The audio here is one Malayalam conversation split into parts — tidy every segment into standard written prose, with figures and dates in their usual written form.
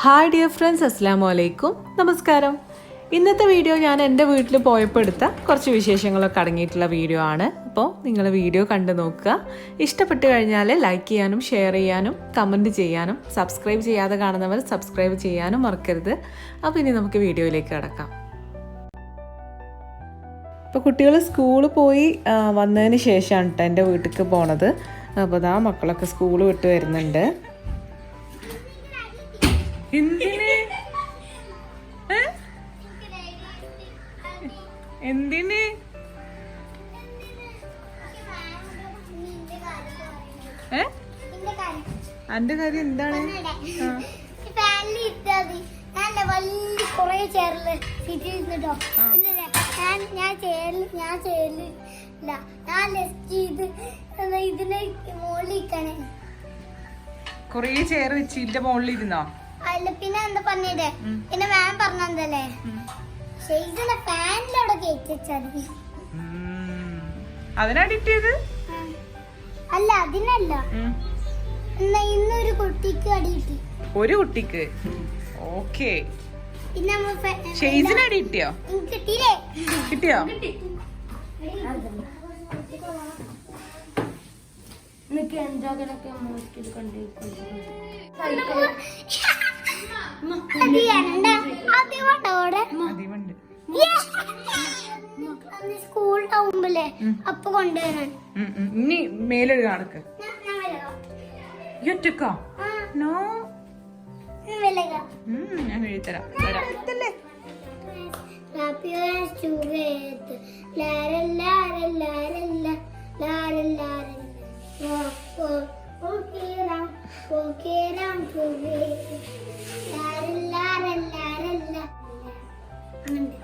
ഹായ് ഡിയർ ഫ്രണ്ട്സ്, അസ്സലാമു അലൈക്കും. നമസ്കാരം. ഇന്നത്തെ വീഡിയോ ഞാൻ എൻ്റെ വീട്ടിൽ പോയപ്പോൾ എടുത്ത കുറച്ച് വിശേഷങ്ങളൊക്കെ അടങ്ങിയിട്ടുള്ള വീഡിയോ ആണ്. അപ്പോൾ നിങ്ങൾ വീഡിയോ കണ്ടു നോക്കുക. ഇഷ്ടപ്പെട്ട് കഴിഞ്ഞാൽ ലൈക്ക് ചെയ്യാനും ഷെയർ ചെയ്യാനും കമൻറ്റ് ചെയ്യാനും സബ്സ്ക്രൈബ് ചെയ്യാതെ കാണുന്നവർ സബ്സ്ക്രൈബ് ചെയ്യാനും മറക്കരുത്. അപ്പോൾ ഇനി നമുക്ക് വീഡിയോയിലേക്ക് കിടക്കാം. ഇപ്പോൾ കുട്ടികൾ സ്കൂളിൽ പോയി വന്നതിന് ശേഷമാണ് കേട്ടോ എൻ്റെ വീട്ടിലേക്ക് പോണത്. അപ്പോൾ അതാ മക്കളൊക്കെ സ്കൂൾ വിട്ട് വരുന്നുണ്ട്. എന്തിന് എന്തിന് അന്റെ കാര്യം എന്താണ്? കൊറേ ചെയർ വെച്ച് ഇതിന്റെ മുകളിലിരുന്നോ? അല്ല, പിന്നെ എന്താ പറഞ്ഞേ, പിന്നെ മാം പറഞ്ഞല്ലേ ഫാനിലവിടെ കയറ്റി. അതിനടിറ്റത് അല്ല, അതിനല്ല. ഇന്നൊരു കുട്ടിക്ക് അടി കിട്ടി. ഒരു കുട്ടിക്ക്? ഓക്കേ. പിന്നെ ഷെയ്സിനടി കിട്ടിയോ? കിട്ടിയില്ലേ? കിട്ടിയോ? സ്കൂളിലാവുമ്പല്ലേ അപ്പൊ കൊണ്ടുവരാൻ. ഇനി മേലൊരു കണക്ക് ഒറ്റക്കോ? നോ, ഞാൻ എഴുതരാം.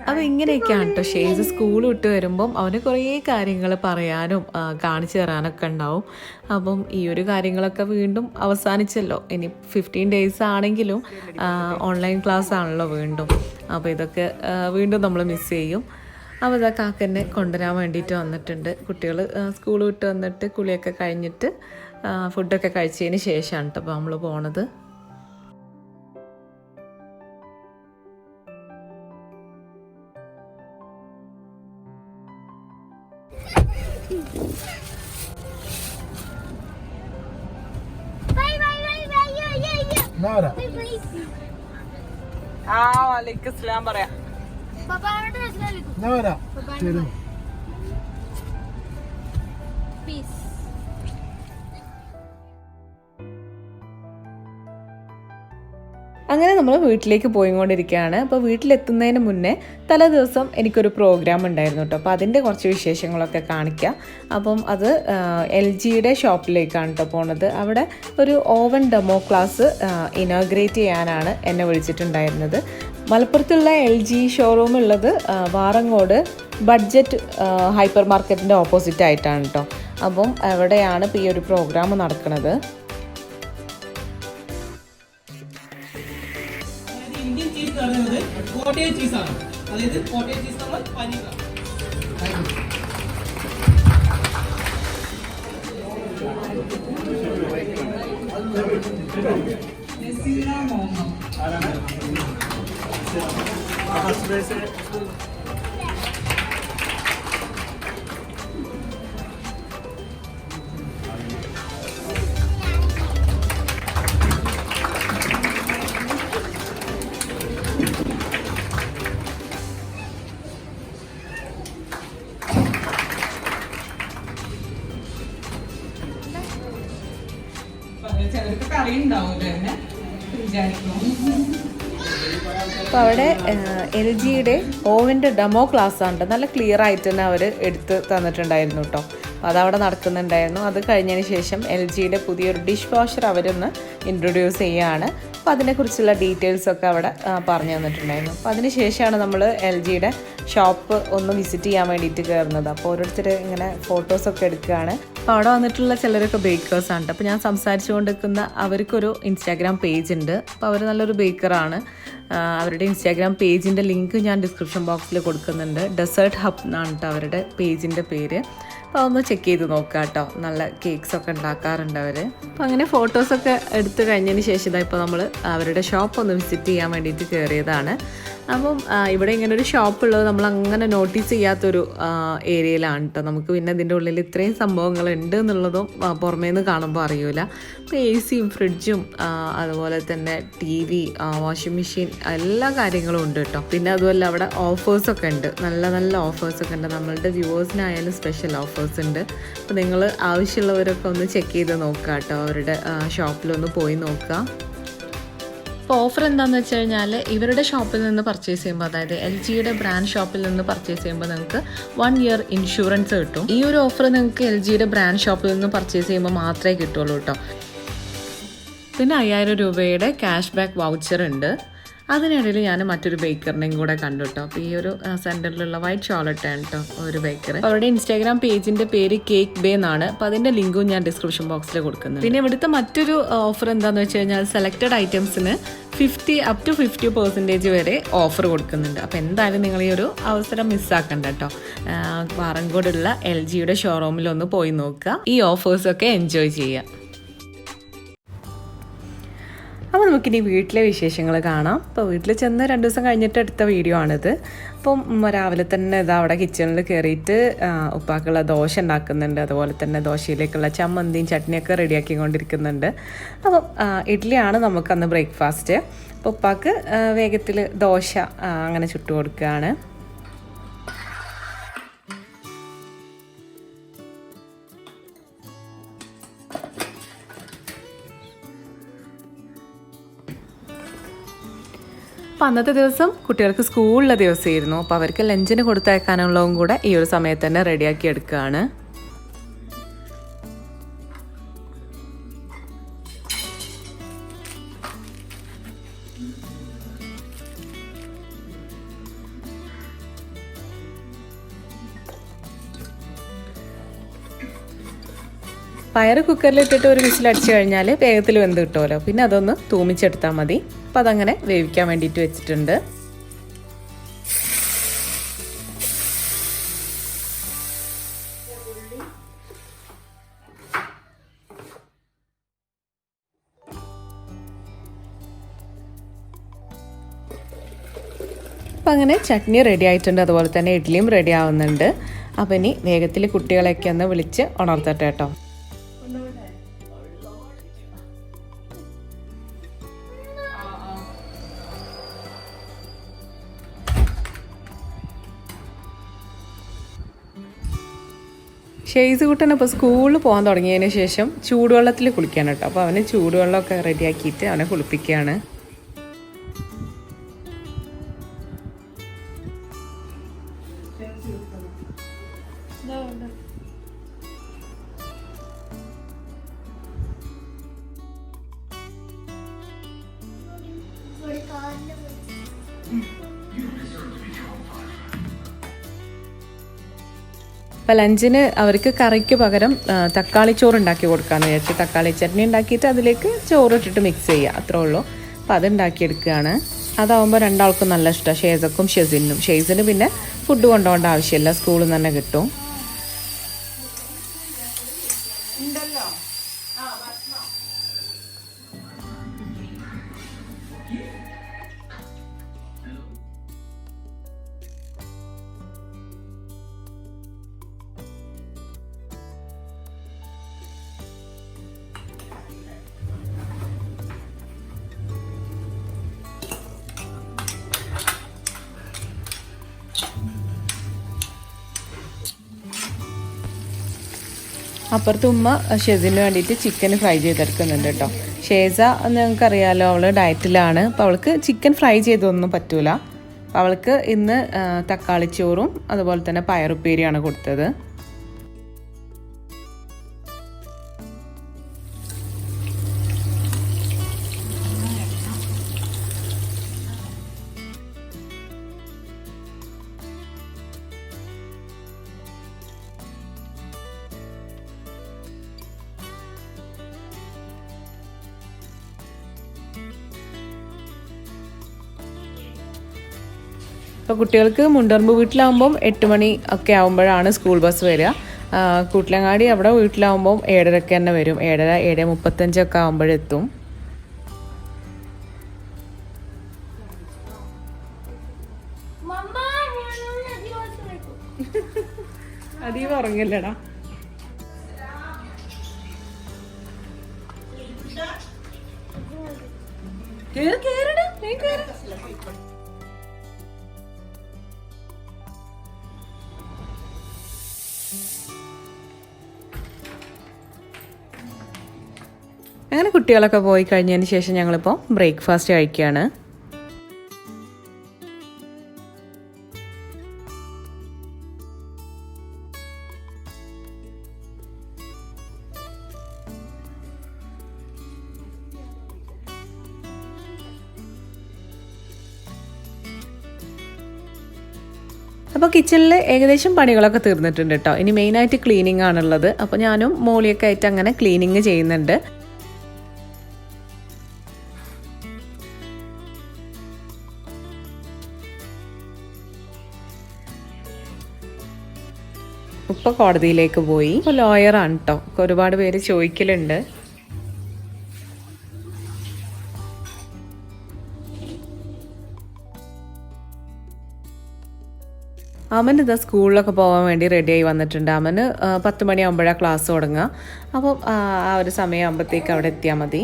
അപ്പോൾ ഇങ്ങനെയൊക്കെയാണ് കേട്ടോ ഷെയ്സ് സ്കൂൾ വിട്ട് വരുമ്പം അവന് കുറേ കാര്യങ്ങൾ പറയാനും കാണിച്ചു തരാനൊക്കെ ഉണ്ടാവും. അപ്പം ഈ ഒരു കാര്യങ്ങളൊക്കെ വീണ്ടും അവസാനിച്ചല്ലോ. ഇനി 15 days ആണെങ്കിലും ഓൺലൈൻ ക്ലാസ് ആണല്ലോ വീണ്ടും. അപ്പോൾ ഇതൊക്കെ വീണ്ടും നമ്മൾ മിസ് ചെയ്യും. അപ്പോൾ ഇതാ കാക്കന്നെ കൊണ്ടുവരാൻ വേണ്ടിയിട്ട് വന്നിട്ടുണ്ട്. കുട്ടികൾ സ്കൂൾ വിട്ട് വന്നിട്ട് കുളിയൊക്കെ കഴിഞ്ഞിട്ട് ഫുഡൊക്കെ കഴിച്ചതിന് ശേഷമാണ് കേട്ടോ അപ്പോൾ നമ്മൾ പോണത്. വലൈക്കും സ്ലാം പറയാം. അങ്ങനെ നമ്മൾ വീട്ടിലേക്ക് പോയിക്കൊണ്ടിരിക്കുകയാണ്. അപ്പോൾ വീട്ടിലെത്തുന്നതിന് മുന്നേ തലേ ദിവസം എനിക്കൊരു പ്രോഗ്രാം ഉണ്ടായിരുന്നു കേട്ടോ. അപ്പോൾ അതിൻ്റെ കുറച്ച് വിശേഷങ്ങളൊക്കെ കാണിക്കാം. അപ്പം അത് LGയുടെ ഷോപ്പിലേക്കാണ് കേട്ടോ പോണത്. അവിടെ ഒരു ഓവൻ ഡെമോ ക്ലാസ് ഇനോഗ്രേറ്റ് ചെയ്യാനാണ് എന്നെ വിളിച്ചിട്ടുണ്ടായിരുന്നത്. മലപ്പുറത്തുള്ള LG ഷോറൂം ഉള്ളത് വാറങ്ങോട് ബഡ്ജറ്റ് ഹൈപ്പർ മാർക്കറ്റിൻ്റെ ഓപ്പോസിറ്റ് ആയിട്ടാണ് കേട്ടോ. അപ്പം അവിടെയാണ് ഇപ്പോൾ ഈ ഒരു പ്രോഗ്രാം നടക്കുന്നത്. കോട്ടയം ചീസാണ്, അതായത് കോട്ടയം ചീസ് നമ്മൾ പനിക. അപ്പോൾ അവിടെ LGയുടെ ഓവൻ്റെ ഡെമോ ക്ലാസ് ആണ്. നല്ല ക്ലിയർ ആയിട്ട് തന്നെ അവർ എടുത്ത് തന്നിട്ടുണ്ടായിരുന്നു കേട്ടോ. അപ്പോൾ അതവിടെ നടക്കുന്നുണ്ടായിരുന്നു. അത് കഴിഞ്ഞതിന് ശേഷം LGയുടെ പുതിയൊരു ഡിഷ് വാഷർ അവരൊന്ന് ഇൻട്രൊഡ്യൂസ് ചെയ്യുകയാണ്. അപ്പോൾ അതിനെക്കുറിച്ചുള്ള ഡീറ്റെയിൽസൊക്കെ അവിടെ പറഞ്ഞു തന്നിട്ടുണ്ടായിരുന്നു. അപ്പോൾ അതിന് ശേഷമാണ് നമ്മൾ LGയുടെ ഷോപ്പ് ഒന്ന് വിസിറ്റ് ചെയ്യാൻ വേണ്ടിയിട്ട് കയറുന്നത്. അപ്പോൾ ഓരോരുത്തർ ഇങ്ങനെ ഫോട്ടോസൊക്കെ എടുക്കുകയാണ്. അപ്പോൾ അവിടെ വന്നിട്ടുള്ള ചിലരൊക്കെ ബേക്കേഴ്സാണ്. അപ്പോൾ ഞാൻ സംസാരിച്ചു കൊണ്ടിരിക്കുന്ന അവർക്കൊരു ഇൻസ്റ്റാഗ്രാം പേജ് ഉണ്ട്. അപ്പോൾ അവർ നല്ലൊരു ബേക്കറാണ്. അവരുടെ ഇൻസ്റ്റാഗ്രാം പേജിൻ്റെ ലിങ്ക് ഞാൻ ഡിസ്ക്രിപ്ഷൻ ബോക്സിൽ കൊടുക്കുന്നുണ്ട്. ഡെസേർട്ട് ഹബ് എന്നാണ് കേട്ടോ അവരുടെ പേജിൻ്റെ പേര്. അപ്പോൾ അതൊന്ന് ചെക്ക് ചെയ്ത് നോക്കുക കേട്ടോ. നല്ല കേക്ക്സൊക്കെ ഉണ്ടാക്കാറുണ്ട് അവർ. അപ്പോൾ അങ്ങനെ ഫോട്ടോസൊക്കെ എടുത്ത് കഴിഞ്ഞതിന് ശേഷം ഇതാ ഇപ്പോൾ നമ്മൾ അവരുടെ ഷോപ്പ് ഒന്ന് വിസിറ്റ് ചെയ്യാൻ വേണ്ടിയിട്ട് കയറിയതാണ്. അപ്പം ഇവിടെ ഇങ്ങനെ ഒരു ഷോപ്പുള്ളത് നമ്മൾ അങ്ങനെ നോട്ടീസ് ചെയ്യാത്തൊരു ഏരിയയിലാണ് കേട്ടോ. നമുക്ക് പിന്നെ ഇതിൻ്റെ ഉള്ളിൽ ഇത്രയും സംഭവങ്ങളുണ്ട് എന്നുള്ളതും പുറമേ നിന്ന് കാണുമ്പോൾ അറിയില്ല. അപ്പോൾ AC യും ഫ്രിഡ്ജും അതുപോലെ തന്നെ TV, വാഷിംഗ് മെഷീൻ എല്ലാ കാര്യങ്ങളും ഉണ്ട് കേട്ടോ. പിന്നെ അതുമല്ല അവിടെ ഓഫേഴ്സൊക്കെ ഉണ്ട്, നല്ല നല്ല ഓഫേഴ്സൊക്കെ ഉണ്ട്. നമ്മളുടെ വ്യൂവേഴ്സിനായാലും സ്പെഷ്യൽ ഓഫേഴ്സ് ഉണ്ട്. അപ്പോൾ നിങ്ങൾ ആവശ്യമുള്ളവരൊക്കെ ഒന്ന് ചെക്ക് ചെയ്ത് നോക്കുക കേട്ടോ. അവരുടെ ഷോപ്പിലൊന്ന് പോയി നോക്കുക. അപ്പോൾ ഓഫർ എന്താണെന്ന് വെച്ച് കഴിഞ്ഞാൽ ഇവരുടെ ഷോപ്പിൽ നിന്ന് പർച്ചേസ് ചെയ്യുമ്പോൾ, അതായത് LGയുടെ ബ്രാൻഡ് ഷോപ്പിൽ നിന്ന് പർച്ചേസ് ചെയ്യുമ്പോൾ നിങ്ങൾക്ക് 1 ഇയർ ഇൻഷുറൻസ് കിട്ടും. ഈ ഒരു ഓഫർ നിങ്ങൾക്ക് LGയുടെ ബ്രാൻഡ് ഷോപ്പിൽ നിന്ന് പർച്ചേസ് ചെയ്യുമ്പോൾ മാത്രമേ കിട്ടുള്ളൂ കേട്ടോ. പിന്നെ 5000 രൂപയുടെ ക്യാഷ് ബാക്ക് വൗച്ചർ ഉണ്ട്. അതിനിടയിൽ ഞാൻ മറ്റൊരു ബേക്കറിനെയും കൂടെ കണ്ടു കേട്ടോ. അപ്പോൾ ഈ ഒരു സെൻറ്ററിലുള്ള വൈറ്റ് ചോളറ്റാണ് കേട്ടോ ഒരു ബേക്കർ. അവരുടെ ഇൻസ്റ്റാഗ്രാം പേജിൻ്റെ പേര് കേക്ക് ബേ എന്നാണ്. അപ്പോൾ അതിൻ്റെ ലിങ്കും ഞാൻ ഡിസ്ക്രിപ്ഷൻ ബോക്സിൽ കൊടുക്കുന്നുണ്ട്. പിന്നെ ഇവിടുത്തെ മറ്റൊരു ഓഫർ എന്താണെന്ന് വെച്ച് കഴിഞ്ഞാൽ സെലക്റ്റഡ് ഐറ്റംസിന് up to 50% വരെ ഓഫർ കൊടുക്കുന്നുണ്ട്. അപ്പോൾ എന്തായാലും നിങ്ങൾ ഈ ഒരു അവസരം മിസ്സാക്കണ്ട കേട്ടോ. വാറങ്കോടുള്ള LGയുടെ ഷോറൂമിലൊന്ന് പോയി നോക്കുക. ഈ ഓഫേഴ്സൊക്കെ എൻജോയ് ചെയ്യുക. അപ്പോൾ നമുക്കിനി വീട്ടിലെ വിശേഷങ്ങൾ കാണാം. അപ്പോൾ വീട്ടിൽ ചെന്ന് 2 ദിവസം കഴിഞ്ഞിട്ട് എടുത്ത വീഡിയോ ആണിത്. അപ്പം രാവിലെ തന്നെ ഇതാ അവിടെ കിച്ചണിൽ കയറിയിട്ട് ഉപ്പാക്കുള്ള ദോശ ഉണ്ടാക്കുന്നുണ്ട്. അതുപോലെ തന്നെ ദോശയിലേക്കുള്ള ചമ്മന്തിയും ചട്നിയൊക്കെ റെഡിയാക്കിക്കൊണ്ടിരിക്കുന്നുണ്ട്. അപ്പം ഇഡ്ഡലിയാണ് നമുക്കന്ന് ബ്രേക്ക്ഫാസ്റ്റ്. അപ്പോൾ ഉപ്പാക്ക് വേഗത്തിൽ ദോശ അങ്ങനെ ചുട്ടു കൊടുക്കുകയാണ്. അപ്പോൾ അന്നത്തെ ദിവസം കുട്ടികൾക്ക് സ്കൂളിലെ ദിവസമായിരുന്നു. അപ്പോൾ അവർക്ക് ലഞ്ചിന് കൊടുത്തയക്കാനുള്ളതും കൂടെ ഈ ഒരു സമയത്ത് തന്നെ റെഡിയാക്കി എടുക്കുകയാണ്. പയറ് കുക്കറിലിട്ടിട്ട് ഒരു വിസിലടിച്ച് കഴിഞ്ഞാൽ വേഗത്തിൽ വെന്ത് കിട്ടുമല്ലോ. പിന്നെ അതൊന്ന് തൂമിച്ചെടുത്താൽ മതി. അപ്പോൾ അതങ്ങനെ വേവിക്കാൻ വേണ്ടിയിട്ട് വെച്ചിട്ടുണ്ട്. അപ്പോൾ അങ്ങനെ ചട്നി റെഡി ആയിട്ടുണ്ട്. അതുപോലെ തന്നെ ഇഡ്ഡലിയും റെഡി ആവുന്നുണ്ട്. അപ്പോൾ ഇനി വേഗത്തിൽ കുട്ടികളെയൊക്കെ ഒന്ന് വിളിച്ച് ഉണർത്തട്ടെ കേട്ടോ. ഷെയ്സ് കുട്ടൻ അപ്പോൾ സ്കൂളിൽ പോകാൻ തുടങ്ങിയതിന് ശേഷം ചൂടുവെള്ളത്തിൽ കുളിക്കാൻ കേട്ടോ. അപ്പോൾ അവന് ചൂടുവെള്ളമൊക്കെ റെഡിയാക്കിയിട്ട് അവനെ കുളിപ്പിക്കുകയാണ്. അപ്പോൾ ലഞ്ചിന് അവർക്ക് കറിക്ക് പകരം തക്കാളി ചോറ് ഉണ്ടാക്കി കൊടുക്കാമെന്ന് വിചാരിച്ചു. തക്കാളി ചട്നി ഉണ്ടാക്കിയിട്ട് അതിലേക്ക് ചോറിട്ടിട്ട് മിക്സ് ചെയ്യുക, അത്രേ ഉള്ളൂ. അപ്പോൾ അതുണ്ടാക്കിയെടുക്കുകയാണ്. അതാവുമ്പോൾ രണ്ടാൾക്കും നല്ല ഇഷ്ടമാണ്, ഷേസക്കും ഷെസിനും. ഷെയ്സിന് പിന്നെ ഫുഡ് കൊണ്ടുപോകേണ്ട ആവശ്യമില്ല, സ്കൂളിൽ നിന്ന് തന്നെ കിട്ടും. അപ്പുറത്ത് ഉമ്മ ഷെസിന് വേണ്ടിയിട്ട് ചിക്കൻ ഫ്രൈ ചെയ്തെടുക്കുന്നുണ്ട് കേട്ടോ. ഷേസ നിങ്ങൾക്കറിയാമല്ലോ, അവൾ ഡയറ്റിലാണ്. അപ്പോൾ അവൾക്ക് ചിക്കൻ ഫ്രൈ ചെയ്തൊന്നും പറ്റൂല. അപ്പോൾ അവൾക്ക് ഇന്ന് തക്കാളിച്ചോറും അതുപോലെ തന്നെ പയറുപ്പേരിയാണ് കൊടുത്തത്. അപ്പോൾ കുട്ടികൾക്ക് മുണ്ടർമ്പ് വീട്ടിലാകുമ്പം 8 മണി ഒക്കെ ആകുമ്പോഴാണ് സ്കൂൾ ബസ് വരിക. കൂട്ടിലങ്ങാടി അവിടെ വീട്ടിലാകുമ്പം 7:30 തന്നെ വരും. 7:30, 7:35 ഒക്കെ ആകുമ്പോഴെത്തും. അതീവ ഉറങ്ങില്ലടാ. അങ്ങനെ കുട്ടികളൊക്കെ പോയി കഴിഞ്ഞതിന് ശേഷം ഞങ്ങളിപ്പോൾ ബ്രേക്ക്ഫാസ്റ്റ് കഴിക്കുകയാണ്. അപ്പോൾ കിച്ചണിൽ ഏകദേശം പണികളൊക്കെ തീർന്നിട്ടുണ്ട് കേട്ടോ. ഇനി മെയിനായിട്ട് ക്ലീനിങ് ആണുള്ളത്. അപ്പോൾ ഞാനും മോളിയൊക്കെ ആയിട്ട് അങ്ങനെ ക്ലീനിങ് ചെയ്യുന്നുണ്ട്. ഇപ്പോൾ കോടതിയിലേക്ക് പോയി. ഇപ്പോൾ ലോയറാണ് കേട്ടോ. ഒരുപാട് പേര് ചോദിക്കലുണ്ട്. അവൻ ഇതാ സ്കൂളിലൊക്കെ പോകാൻ വേണ്ടി റെഡിയായി വന്നിട്ടുണ്ട്. അവന് 10 മണിയാകുമ്പോഴാണ് ക്ലാസ് തുടങ്ങുക. അപ്പം ആ ഒരു സമയമാകുമ്പോഴത്തേക്ക് അവിടെ എത്തിയാൽ മതി.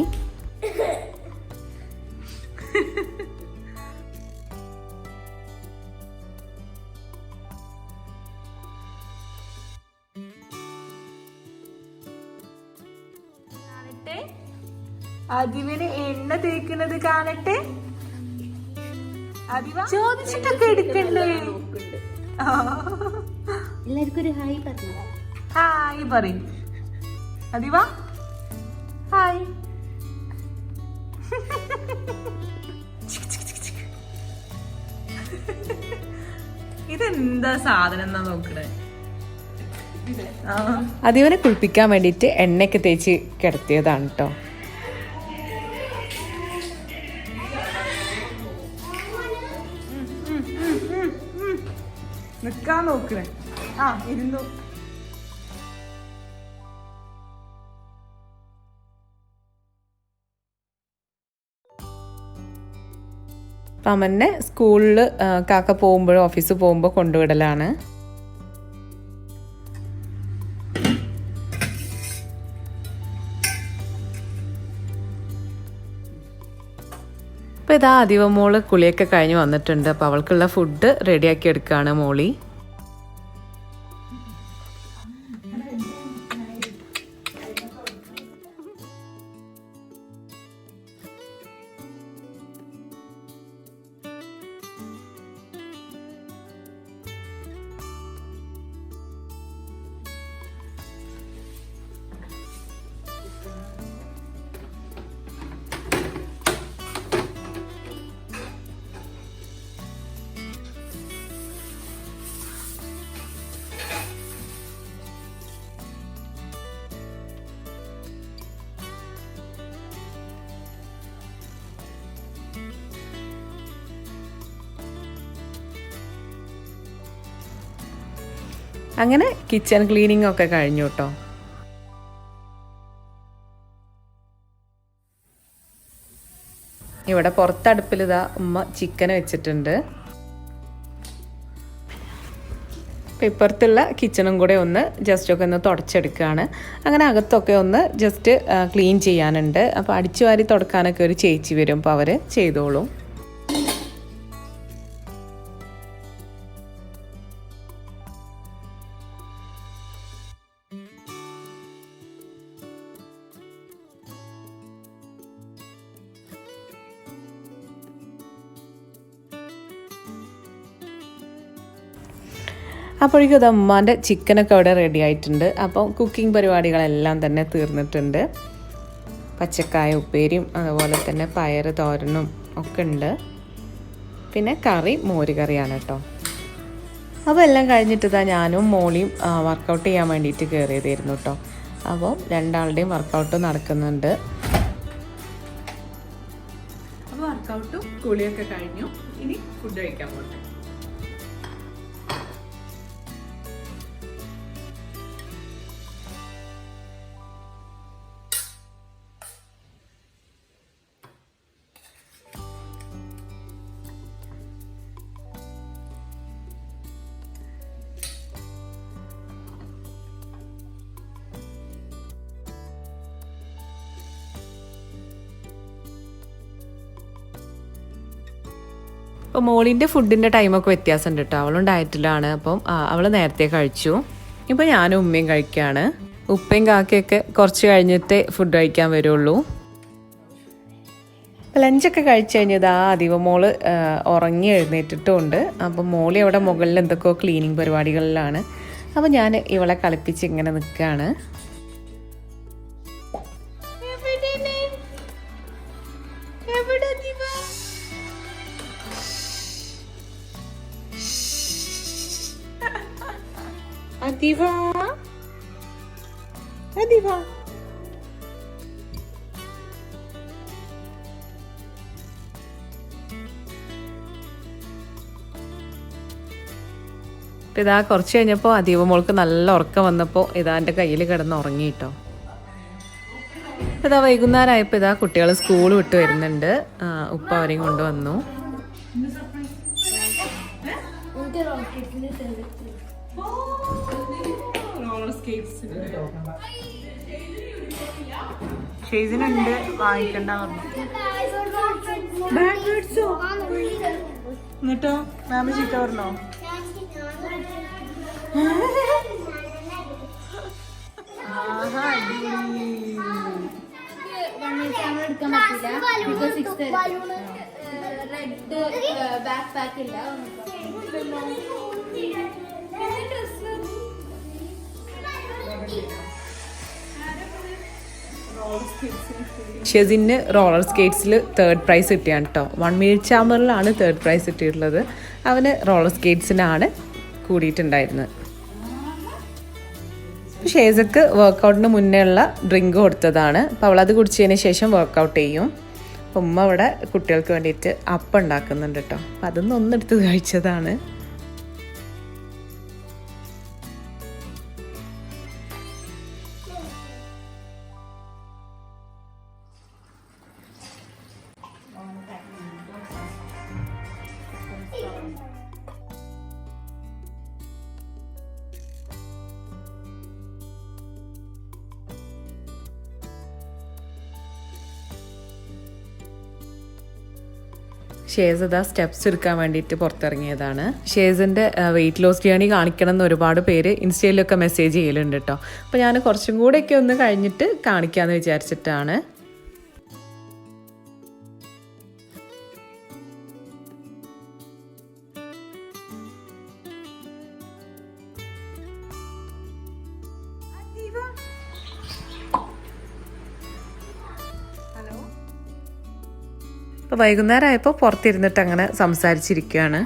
അതിവന് എണ്ണ തേക്കുന്നത് കാണട്ടെ. ചോദിച്ചിട്ടൊക്കെ എടുക്കണ്ടേ? എല്ലാവർക്കും ഒരു ഹായ് പറഞ്ഞു. ഹായ് പറയും അതിവ. ഹായ്. ഇതെന്താ സാധനം എന്നാ നോക്കണേ. അതിവനെ കുളിപ്പിക്കാൻ വേണ്ടിയിട്ട് എണ്ണയൊക്കെ തേച്ച് കിടത്തിയതാണ് കേട്ടോ. നിക്കാൻ നോക്കണേ. ഇരുന്നു. അപ്പം അമ്മനെ സ്കൂളിൽ കാക്ക പോകുമ്പോഴും ഓഫീസിൽ പോകുമ്പോൾ കൊണ്ടുവിടലാണ്. അപ്പോൾ ഇതാ അതിവ മോള് കുളിയൊക്കെ കഴിഞ്ഞ് വന്നിട്ടുണ്ട്. അപ്പോൾ അവൾക്കുള്ള ഫുഡ് റെഡിയാക്കി എടുക്കുകയാണ് മോളി. അങ്ങനെ കിച്ചൺ ക്ലീനിങ് ഒക്കെ കഴിഞ്ഞു കേട്ടോ. ഇവിടെ പുറത്തടുപ്പിൽ ഇതാ ഉമ്മ ചിക്കൻ വെച്ചിട്ടുണ്ട്. അപ്പോൾ ഇപ്പുറത്തുള്ള കിച്ചണും കൂടെ ഒന്ന് ജസ്റ്റ് ഒക്കെ ഒന്ന് തുടച്ചെടുക്കുകയാണ്. അങ്ങനെ അകത്തൊക്കെ ഒന്ന് ജസ്റ്റ് ക്ലീൻ ചെയ്യാനുണ്ട്. അപ്പോൾ അടിച്ചു വാരി തുടക്കാനൊക്കെ ഒരു ചേച്ചി വരും. അപ്പോൾ അവർ ചെയ്തോളും. അപ്പോഴേക്കും അത് ഉമ്മാൻ്റെ ചിക്കനൊക്കെ അവിടെ റെഡി ആയിട്ടുണ്ട്. അപ്പം കുക്കിംഗ് പരിപാടികളെല്ലാം തന്നെ തീർന്നിട്ടുണ്ട്. പച്ചക്കായ ഉപ്പേരിയും അതുപോലെ തന്നെ പയർ തോരനും ഒക്കെ ഉണ്ട്. പിന്നെ കറി മോര് കറിയാണ് കേട്ടോ. അപ്പോൾ എല്ലാം കഴിഞ്ഞിട്ട് ഇതാ ഞാനും മോളിയും വർക്കൗട്ട് ചെയ്യാൻ വേണ്ടിയിട്ട് കയറിയതായിരുന്നു കേട്ടോ. അപ്പോൾ രണ്ടാളുടെയും വർക്കൗട്ട് നടക്കുന്നുണ്ട്. അപ്പോൾ വർക്കൗട്ടും കുളിയൊക്കെ കഴിഞ്ഞു. ഇനി ഫുഡ് കഴിക്കാൻ പോട്ടെ. അപ്പോൾ മോളിൻ്റെ ഫുഡിൻ്റെ ടൈമൊക്കെ വ്യത്യാസമുണ്ട് കേട്ടോ. അവളും ഡയറ്റിലാണ്. അപ്പം അവൾ നേരത്തെ കഴിച്ചു. ഇപ്പോൾ ഞാനും ഉമ്മയും കഴിക്കുകയാണ്. ഉപ്പയും കാക്കയൊക്കെ കുറച്ച് കഴിഞ്ഞിട്ടേ ഫുഡ് കഴിക്കാൻ വരുള്ളൂ. ലഞ്ചൊക്കെ കഴിച്ച് കഴിഞ്ഞത് അതിവ മോള് ഉറങ്ങി എഴുന്നേറ്റിട്ടുമുണ്ട്. അപ്പം മോളി അവിടെ മുകളിൽ എന്തൊക്കെയോ ക്ലീനിങ് പരിപാടികളിലാണ്. അപ്പോൾ ഞാൻ ഇവളെ കളിപ്പിച്ച് ഇങ്ങനെ നിൽക്കുകയാണ്. Adiva. Adiva. അപ്പോൾ ഇതാ കുറച്ച് കഴിഞ്ഞപ്പോൾ അതീവ മോൾക്ക് നല്ല ഉറക്കം വന്നപ്പോൾ ഇതാ എൻ്റെ കയ്യിൽ കിടന്ന് ഉറങ്ങി കേട്ടോ. ഇതാ വൈകുന്നേരമായപ്പോൾ ഇതാ കുട്ടികൾ സ്കൂൾ വിട്ട് വരുന്നുണ്ട്. ഉപ്പ അവരെയും കൊണ്ടുവന്നു. ഷെയ്സിനുണ്ട് വാങ്ങിക്കണ്ട എന്നിട്ടോ മാമ ചീത്ത പറഞ്ഞോ? ഷെസിന് റോളർ സ്കേറ്റ്സിൽ 3rd പ്രൈസ് കിട്ടിയാണ് കേട്ടോ. 1 മിനിറ്റ് ചാമ്പറിലാണ് 3rd പ്രൈസ് കിട്ടിയിട്ടുള്ളത്. അവന് റോളർ സ്കേറ്റ്സിനാണ് കൂടിയിട്ടുണ്ടായിരുന്നത്. ഷേസക്ക് വർക്കൗട്ടിന് മുന്നേ ഉള്ള ഡ്രിങ്ക് കൊടുത്തതാണ്. അപ്പോൾ അവളത് കുടിച്ചതിന് ശേഷം വർക്കൗട്ട് ചെയ്യും. അപ്പം ഉമ്മ അവിടെ കുട്ടികൾക്ക് വേണ്ടിയിട്ട് അപ്പം ഉണ്ടാക്കുന്നുണ്ട് കേട്ടോ. അപ്പം അതൊന്നും ഒന്നെടുത്ത് കഴിച്ചതാണ്. ഷേസ് അതാ സ്റ്റെപ്സ് എടുക്കാൻ വേണ്ടിയിട്ട് പുറത്തിറങ്ങിയതാണ്. ഷേസിൻ്റെ വെയിറ്റ് ലോസ് ജേണി കാണിക്കണം എന്ന് ഒരുപാട് പേര് ഇൻസ്റ്റയിലൊക്കെ മെസ്സേജ് ചെയ്യലുണ്ട് കേട്ടോ. അപ്പോൾ ഞാൻ കുറച്ചും കൂടെയൊക്കെ ഒന്ന് കഴിഞ്ഞിട്ട് കാണിക്കാമെന്ന് വിചാരിച്ചിട്ടാണ്. അപ്പോൾ വൈകുന്നേരം ആയപ്പോൾ പുറത്തിരുന്നിട്ട് അങ്ങനെ സംസാരിച്ചിരിക്കുകയാണ്.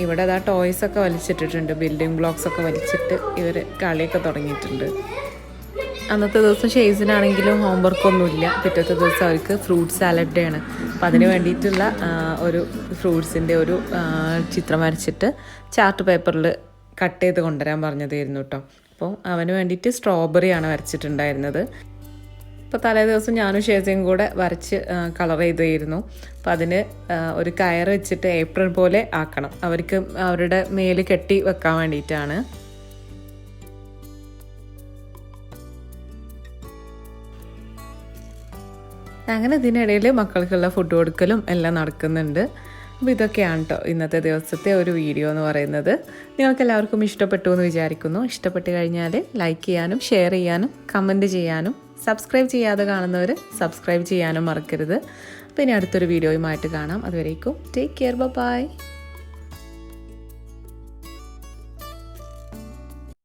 ഇവിടെ അതാ ടോയ്സ് ഒക്കെ വലിച്ചിട്ടിട്ടുണ്ട്. ബിൽഡിംഗ് ബ്ലോക്സ് ഒക്കെ വലിച്ചിട്ട് ഇവർ കളിയൊക്കെ തുടങ്ങിയിട്ടുണ്ട്. അന്നത്തെ ദിവസം ഷെയ്സിനാണെങ്കിലും ഹോംവർക്കൊന്നുമില്ല. പിറ്റത്തെ ദിവസം അവർക്ക് ഫ്രൂട്ട് സാലഡ് ഡേ ആണ്. അപ്പം അതിന് വേണ്ടിയിട്ടുള്ള ഒരു ഫ്രൂട്ട്സിൻ്റെ ഒരു ചിത്രം വരച്ചിട്ട് ചാർട്ട് പേപ്പറിൽ കട്ട് ചെയ്ത് കൊണ്ടുവരാൻ പറഞ്ഞതായിരുന്നു കേട്ടോ. അപ്പോൾ അവന് വേണ്ടിയിട്ട് സ്ട്രോബെറിയാണ് വരച്ചിട്ടുണ്ടായിരുന്നത്. ഇപ്പോൾ തലേ ദിവസം ഞാനും ഷേസയും കൂടെ വരച്ച് കളർ ചെയ്തായിരുന്നു. അപ്പോൾ അതിന് ഒരു കയർ വെച്ചിട്ട് ഏപ്രിൽ പോലെ ആക്കണം. അവർക്ക് അവരുടെ മേല് കെട്ടി വെക്കാൻ വേണ്ടിയിട്ടാണ്. അങ്ങനെ ഇതിനിടയിൽ മക്കൾക്കുള്ള ഫുഡ് കൊടുക്കലും എല്ലാം നടക്കുന്നുണ്ട്. അപ്പോൾ ഇതൊക്കെയാണ് കേട്ടോ ഇന്നത്തെ ദിവസത്തെ ഒരു വീഡിയോ എന്ന് പറയുന്നത്. നിങ്ങൾക്ക് എല്ലാവർക്കും ഇഷ്ടപ്പെട്ടു എന്ന് വിചാരിക്കുന്നു. ഇഷ്ടപ്പെട്ട് കഴിഞ്ഞാൽ ലൈക്ക് ചെയ്യാനും ഷെയർ ചെയ്യാനും കമൻറ്റ് ചെയ്യാനും സബ്സ്ക്രൈബ് ചെയ്യാതെ കാണുന്നവർ സബ്സ്ക്രൈബ് ചെയ്യാനും മറക്കരുത്. അപ്പോൾ ഇനി അടുത്തൊരു വീഡിയോയുമായിട്ട് കാണാം. അതുവരേക്കും ടേക്ക് കെയർ, ബൈ.